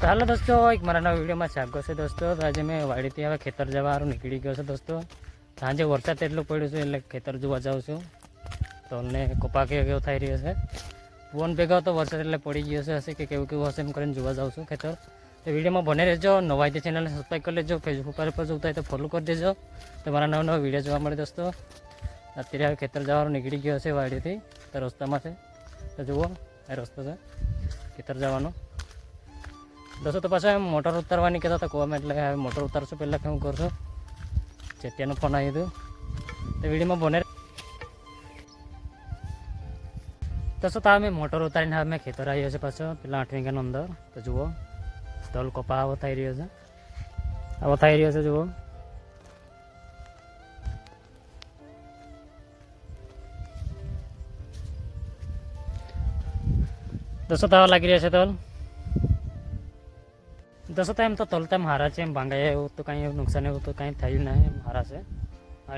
તો હાલો દોસ્તો, એક મારા નવા વિડીયોમાં સ્વાગત છે દોસ્તો. તો આજે મેં વાડીથી હવે ખેતર જવાનું નીકળી ગયો છે દોસ્તો. સાંજે વરસાદ એટલું પડ્યું છે એટલે ખેતર જોવા જાઉં છું. તો અમને કપા કેવો થઈ રહ્યો છે, ફોન ભેગા તો વરસાદ એટલે પડી ગયો છે હશે કે કેવું હશે એમ કરીને જોવા જાઉં છું ખેતર. તો વિડીયોમાં બને રહેજો, નવાઈથી ચેનલને સબસ્ક્રાઈબ કરી લેજો, ફેસબુક પર જોતા હોય તો ફોલો કરી દેજો. તો મારા નવા વિડીયો જોવા મળે દોસ્તો. અત્યારે હવે ખેતર જવાનું નીકળી ગયો છે વાડીથી, તો રસ્તામાં છે. તો જુઓ આ રસ્તો છે ખેતર જવાનો દોસ્તો. તો પાછું એમ મોટર ઉતારવાની કહેતા હતા કોવામાં, એટલે હવે મોટર ઉતારશું પહેલાં કે હું કરશું. ચેટિયાનો ફોન આવ્યો હતું તો વિડીયોમાં બને દોસ્તો. તો મેં મોટર ઉતારીને હવે મેં ખેતર આવ્યો છે પાછો પેલા 8 વીઘાનો અંદર. તો જુઓ તલ કપા આવો થઈ રહ્યો છે, આવો થઈ રહ્યો છે જુઓ. દોસ્તો તો આવા લાગી રહ્યા છે તલ. દોસ્તો તો એમ તો તલ તેમ હારા છે, એમ ભાંગાય એવું તો કાંઈ એવું નુકસાન એવું તો કાંઈ થયું નહીં, એમ હારા છે.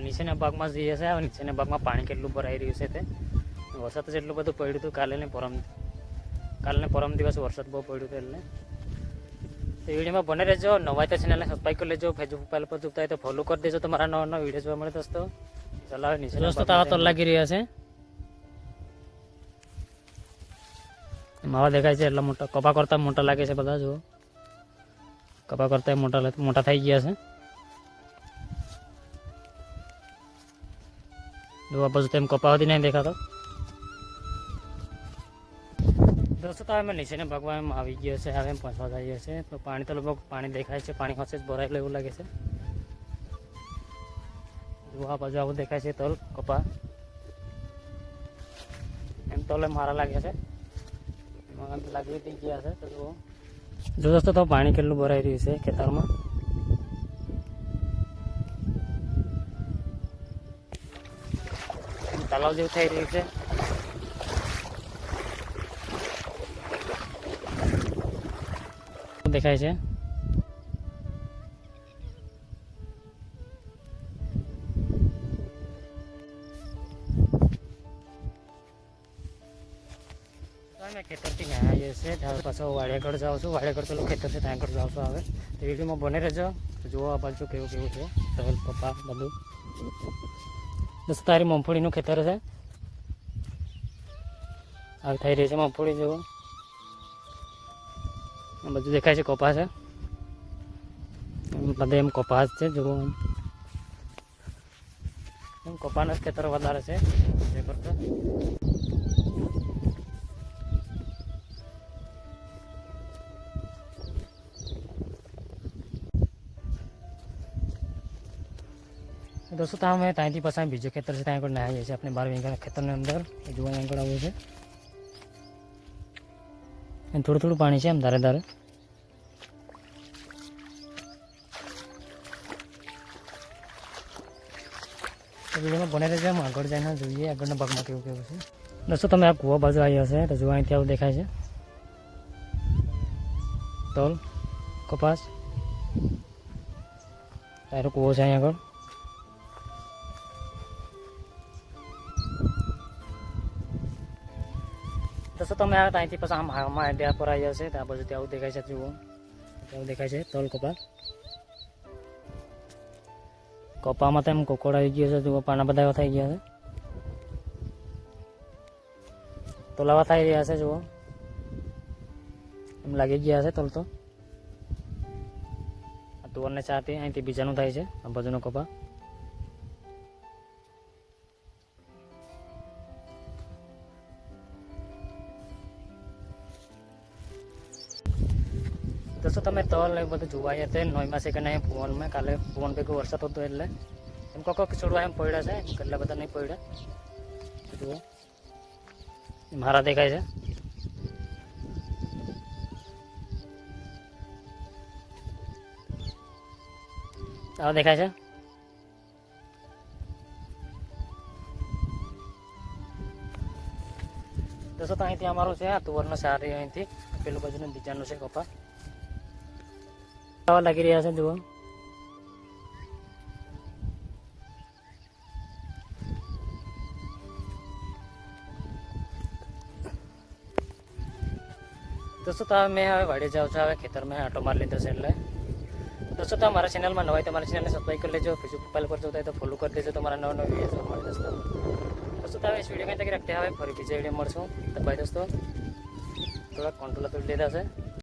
નીચેના ભાગમાં જઈએ છે, નીચેના ભાગમાં પાણી કેટલું ભરાઈ રહ્યું છે તે. વરસાદ જ એટલું બધું પડ્યું હતું કાલે ને પરમ દિવસ વરસાદ બહુ પડ્યું હતું. એટલે તો વિડીયોમાં બને રહેજો, નવાઈ તો ચેનલને સબસ્ક્રાઈબ કરી લેજો, ફેસબુક પર જોતા હોય તો ફોલો કરી દેજો. તો મારા નવા વિડીયો જોવા મળે દોસ્તો. ચલાવે નીચે દોસ્તો તો આવા તલ લાગી રહ્યા છે, માવા દેખાય છે. એટલા મોટા કપા કરતાં મોટા લાગે છે બધા. જુઓ કપા કરતાં મોટા થઈ ગયા છે. જોવા બાજુ તેમ કપા હતી નહીં દેખાતો દોસ્તો. તો અમે નીચેને ભાગવા એમ આવી ગયો છે, હવે એમ પહોંચવા જઈએ છે. તો પાણી તો લગભગ પાણી દેખાય છે, પાણી હશે જ ભરાયેલું એવું લાગે છે. જોવા બાજુ આવું દેખાય છે તલ કપા, એમ તલ એમ મારા લાગે છે, લાગી થઈ ગયા છે. તો જુઓ જો દોસ્તો તો પાણી કેટલું ભરાઈ રહ્યું છે ખેતરમાં. તલાવ જેવું થઈ રહ્યું છે. દેખાય છે ખેતરથી ગયા આવીએ છીએ, ત્યાર પાછો વાડિયાગઢ જાઉં છું. વાડિયાગઢ પેલું ખેતર છે ત્યાં આગળ જાઉં છું. હવે તો વિડીયોમાં બને રહેજો, જુઓ આ બાજુ કેવું છે તલ પપ્પા બધું. દોસ્તો તારી મગફળીનું ખેતર છે, આવી થઈ રહી છે મગફળી. જુઓ બધું દેખાય છે, કપાસ છે બધે એમ કપાસ છે. જુઓ એમ કપાના ખેતર વધારે છે એ કરતા. દોસ્તો તો અમે ત્યાંથી પાછા બીજું ખેતર છે ત્યાં આગળ નાહીએ છીએ આપણે 12 વીઘાના ખેતરની અંદર. એ જોવા આગળ આવું છે, એમ થોડું થોડું પાણી છે એમ ધારે ધારે. વિડીયોમાં બને રહેશે, એમ આગળ જઈને જોઈએ આગળના ભાગમાં કેવું કેવું છે. દોસ્તો તમે આ કૂવા બાજુ આવી હશે તો જોવા અહીંથી આવું દેખાય છે તલ કપાસ. તારો કૂવો છે અહીં આગળ. દોસ્તો તમે આવે ત્યાંથી પછી આમાં ત્યાં પર આવી જશે, ત્યાં બાજુ ત્યાં દેખાય છે. જુઓ ત્યાં દેખાય છે તલ કપા. કપામાં તો એમ કોકોડ આવી ગયો છે. જુઓ પાના બધા એવા થઈ ગયા છે, તોલાવા થઈ રહ્યા છે. જુઓ એમ લાગી ગયા છે તલ. તો આ તુવરને ચાથી અહીંથી બીજાનું થાય છે આ બાજુનો કપા. દોસ્તો તમે તલ એ બધું જોવાય તે નોઈમાં છે કે નહીં ફોનમાં. કાલે ફોન ભેગો વરસાદ હતો એટલે એમ કોક છોડવા એમ પડ્યા છે, કેટલા બધા નહીં પડ્યા. જુઓ મારા દેખાય છે. આવા દેખાય છે. દોસ્તો તો અહીંથી અમારું છે આ તુવરનો સારી, અહીંથી પેલું બાજુનું બીજાનું છે કપા. આવા લાગી રહ્યા છે. જુઓ દોસ્તો તો મેં હવે વાડી જાઉં છું, હવે ખેતરમાં આટો મારી લીધો છે. એટલે દોસ્તો તો મારા ચેનલમાં નવા હોય તો મારા ચેનલને સબસ્ક્રાઈબ કરી લેજો. ફેસબુક પ્રોફાઇલ પર જોતા હોય તો ફોલો કરી દેજો. તમારા નવા નવા વિડીયો જોવા મળે દોસ્તો. દોસ્તો તો હવે ઇસ વિડીયો કંઈ તક રખતે હવે ફરી બીજા વિડીયો મળશું. તો ભાઈ દોસ્તો થોડા કંટ્રોલ તોડી લીધા છે.